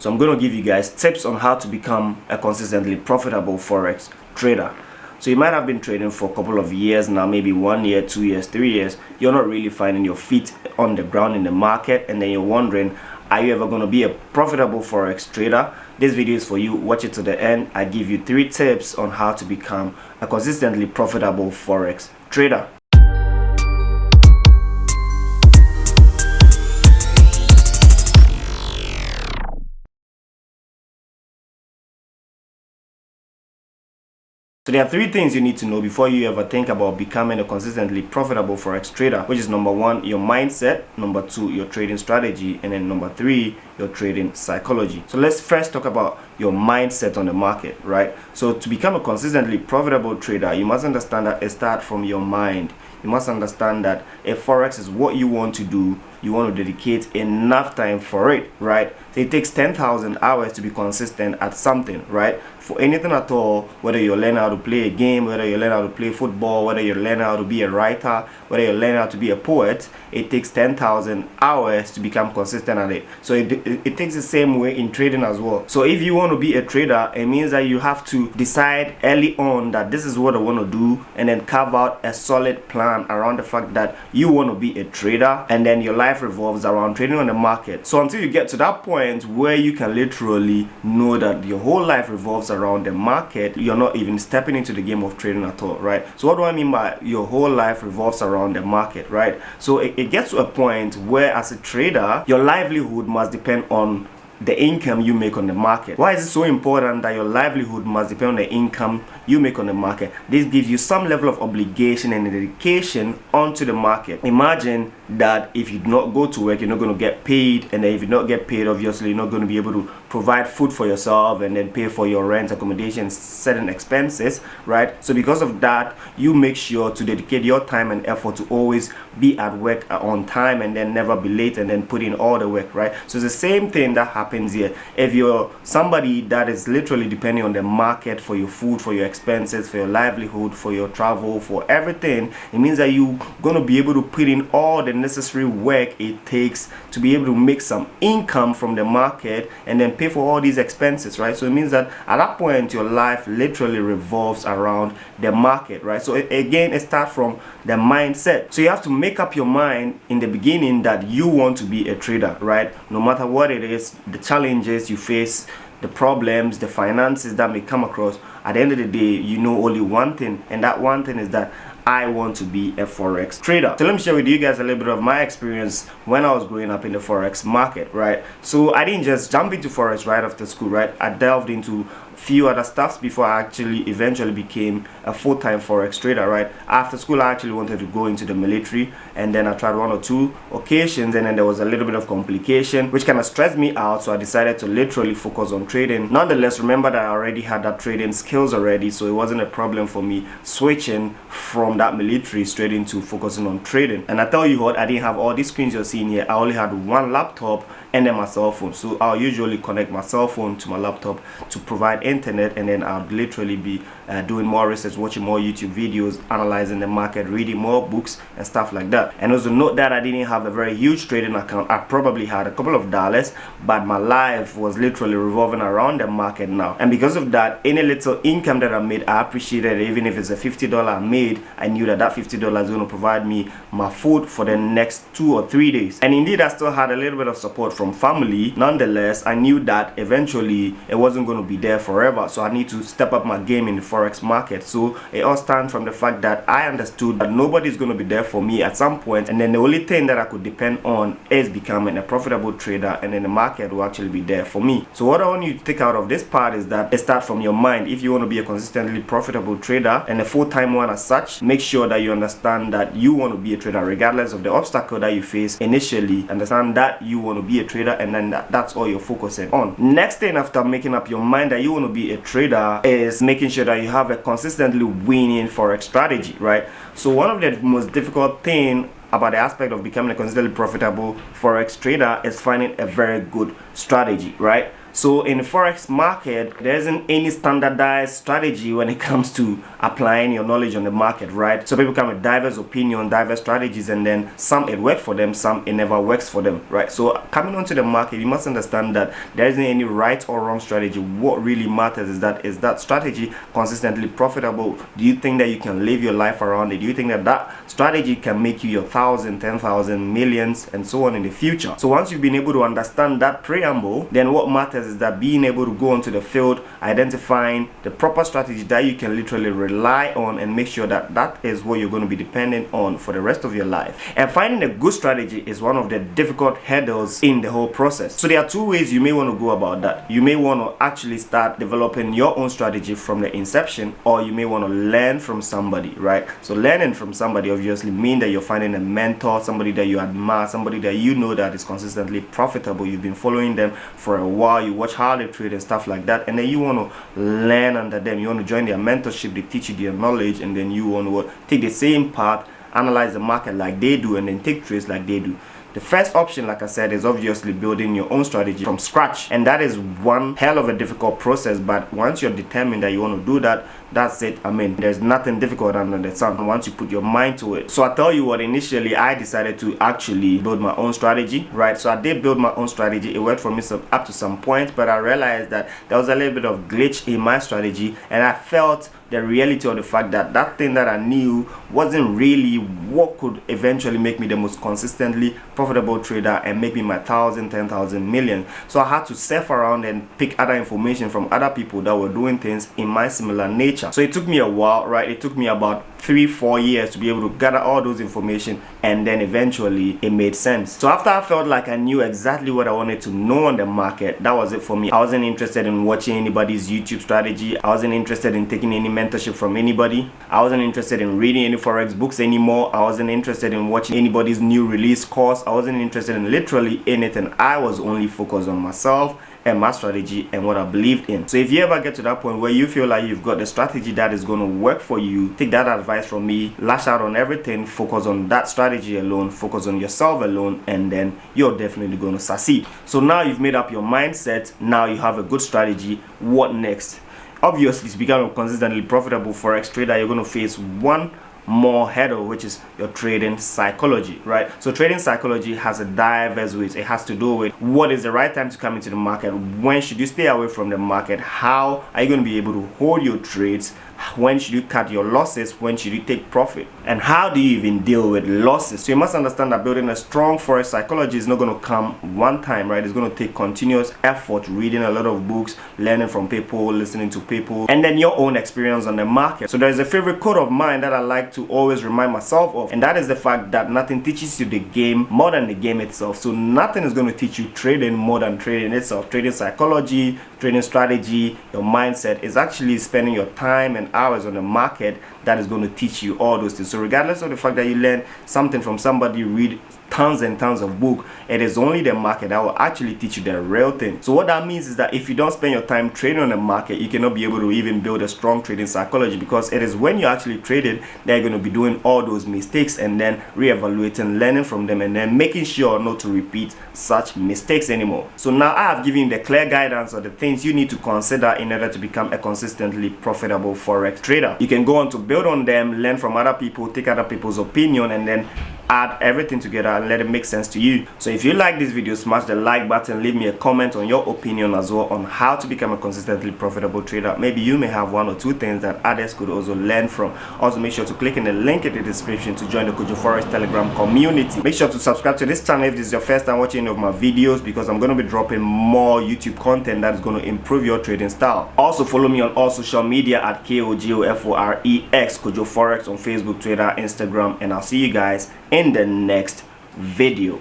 So I'm going to give you guys tips on how to become a consistently profitable forex trader. So you might have been trading for a couple of years now, maybe 1 year, 2 years, 3 years. You're not really finding your feet on the ground in the market, and then you're wondering, are you ever going to be a profitable forex trader? This video is for you. Watch it to the end. I give you 3 tips on how to become a consistently profitable forex trader. So there are 3 things you need to know before you ever think about becoming a consistently profitable forex trader, which is number 1, your mindset, number 2, your trading strategy, and then number 3, your trading psychology. So let's first talk about your mindset on the market, right? So to become a consistently profitable trader, you must understand that it starts from your mind. You must understand that if forex is what you want to do, you want to dedicate enough time for it, right? So it takes 10,000 hours to be consistent at something, right? For anything at all, whether you're learning how to play a game, whether you're learning how to play football, whether you're learning how to be a writer, whether you're learning how to be a poet, it takes 10,000 hours to become consistent at it. So it takes the same way in trading as well. So if you want to be a trader, it means that you have to decide early on that this is what I want to do, and then carve out a solid plan around the fact that you want to be a trader, and then your life revolves around trading on the market. So until you get to that point where you can literally know that your whole life revolves around the market, you're not even stepping into the game of trading at all, right? So what do I mean by your whole life revolves around the market, right? So it gets to a point where as a trader, your livelihood must depend on the income you make on the market. Why is it so important that your livelihood must depend on the income you make on the market? This gives you some level of obligation and dedication onto the market. Imagine that if you do not go to work, you're not going to get paid, and then if you don't get paid, obviously you're not going to be able to provide food for yourself and then pay for your rent, accommodation, certain expenses, right? So because of that, you make sure to dedicate your time and effort to always be at work on time, and then never be late, and then put in all the work, right? So it's the same thing that happens here. If you're somebody that is literally depending on the market for your food, for your expenses, for your livelihood, for your travel, for everything, it means that you're going to be able to put in all the necessary work it takes to be able to make some income from the market and then pay for all these expenses, right? So it means that at that point your life literally revolves around the market, right? So again, it starts from the mindset. So you have to make up your mind in the beginning that you want to be a trader, right? No matter what it is, the challenges you face, the problems, the finances that may come across, at the end of the day, you know only one thing, and that one thing is that I want to be a forex trader. So let me share with you guys a little bit of my experience when I was growing up in the forex market, right? So I didn't just jump into forex right after school, right? I delved into few other stuffs before I actually eventually became a full-time forex trader, right? After school, I actually wanted to go into the military, and then I tried 1 or 2 occasions, and then there was a little bit of complication which kind of stressed me out, so I decided to literally focus on trading. Nonetheless, remember that I already had that trading skills already, so it wasn't a problem for me switching from that military straight into focusing on trading. And I tell you what, I didn't have all these screens you're seeing here. I only had 1 laptop and then my cell phone. So I'll usually connect my cell phone to my laptop to provide internet, and then I'll literally be doing more research, watching more YouTube videos, analyzing the market, reading more books and stuff like that. And also note that I didn't have a very huge trading account. I probably had a couple of dollars, but my life was literally revolving around the market now. And because of that, any little income that I made, I appreciated it. Even if it's a $50 I made, I knew that that $50 is going to provide me my food for the next 2 or 3 days. And indeed, I still had a little bit of support from family. Nonetheless, I knew that eventually it wasn't going to be there forever, so I need to step up my game in the forex market. So it all stands from the fact that I understood that nobody's going to be there for me at some point, and then the only thing that I could depend on is becoming a profitable trader, and then the market will actually be there for me. So what I want you to take out of this part is that it starts from your mind. If you want to be a consistently profitable trader and a full-time one as such, make sure that you understand that you want to be a trader regardless of the obstacle that you face initially. Understand that you want to be a trader, and then that's all you're focusing on. Next thing after making up your mind that you want to be a trader is making sure that you have a consistently winning forex strategy, right? So one of the most difficult thing about the aspect of becoming a consistently profitable forex trader is finding a very good strategy, right? So in the forex market, there isn't any standardized strategy when it comes to applying your knowledge on the market, right? So people come with diverse opinion, diverse strategies, and then some it works for them, some it never works for them, right? So coming onto the market, you must understand that there isn't any right or wrong strategy. What really matters is that strategy consistently profitable? Do you think that you can live your life around it? Do you think that that strategy can make you your 1,000, 10,000, millions, and so on in the future? So once you've been able to understand that preamble, then what matters is that being able to go onto the field, identifying the proper strategy that you can literally rely on and make sure that that is what you're going to be dependent on for the rest of your life. And finding a good strategy is one of the difficult hurdles in the whole process. So there are two ways you may want to go about that. You may want to actually start developing your own strategy from the inception, or you may want to learn from somebody, right? So learning from somebody obviously means that you're finding a mentor, somebody that you admire, somebody that you know that is consistently profitable. You've been following them for a while, you watch how they trade and stuff like that, and then you want to learn under them. You want to join their mentorship, they teach you their knowledge, and then you want to take the same path, analyze the market like they do, and then take trades like they do. The first option, like I said, is obviously building your own strategy from scratch, and that is one hell of a difficult process. But once you're determined that you want to do that, that's it. I mean, there's nothing difficult under the sun once you put your mind to it. So I tell you what, initially I decided to actually build my own strategy, right? So I did build my own strategy. It worked for me up to some point, but I realized that there was a little bit of glitch in my strategy, and I felt the reality of the fact that that thing that I knew wasn't really what could eventually make me the most consistently profitable trader and make me my 1,000, 10,000, million. So I had to surf around and pick other information from other people that were doing things in my similar nature. So it took me a while, right? It took me about 3-4 years to be able to gather all those information, and then eventually it made sense. So after I felt like I knew exactly what I wanted to know on the market, that was it for me. I wasn't interested in watching anybody's YouTube strategy. I wasn't interested in taking any mentorship from anybody. I wasn't interested in reading any forex books anymore. I wasn't interested in watching anybody's new release course. I wasn't interested in literally anything. I was only focused on myself and my strategy and what I believed in. So if you ever get to that point where you feel like you've got the strategy that is going to work for you, take that advice from me, lash out on everything, focus on that strategy alone, focus on yourself alone, and then you're definitely going to succeed. So now you've made up your mindset, now you have a good strategy. What next? Obviously, to become a consistently profitable forex trader, you're going to face one more hurdle, which is your trading psychology, right? So trading psychology has a diverse ways. It has to do with what is the right time to come into the market, when should you stay away from the market, how are you going to be able to hold your trades, when should you cut your losses, when should you take profit, and how do you even deal with losses. So you must understand that building a strong forex psychology is not going to come one time, right? It's going to take continuous effort, reading a lot of books, learning from people, listening to people, and then your own experience on the market. So there's a favorite quote of mine that I like to always remind myself of, and that is the fact that nothing teaches you the game more than the game itself. So nothing is going to teach you trading more than trading itself. Trading psychology, trading strategy, your mindset is actually spending your time and hours on the market that is going to teach you all those things. So regardless of the fact that you learn something from somebody, read tons and tons of books, it is only the market that will actually teach you the real thing. So what that means is that if you don't spend your time trading on the market, you cannot be able to even build a strong trading psychology, because it is when you actually traded that you're going to be doing all those mistakes and then reevaluating, learning from them, and then making sure not to repeat such mistakes anymore. So now I have given you the clear guidance of the things you need to consider in order to become a consistently profitable forex trader. You can go on to build on them, learn from other people, take other people's opinion, and then add everything together and let it make sense to you. So if you like this video, smash the like button, leave me a comment on your opinion as well on how to become a consistently profitable trader. Maybe you may have one or two things that others could also learn from. Also make sure to click in the link in the description to join the KOJOFOREX Telegram community. Make sure to subscribe to this channel if this is your first time watching any of my videos, because I'm going to be dropping more YouTube content that is going to improve your trading style. Also follow me on all social media at KOJOFOREX, KOJOFOREX on Facebook, Twitter, Instagram, and I'll see you guys in the next video.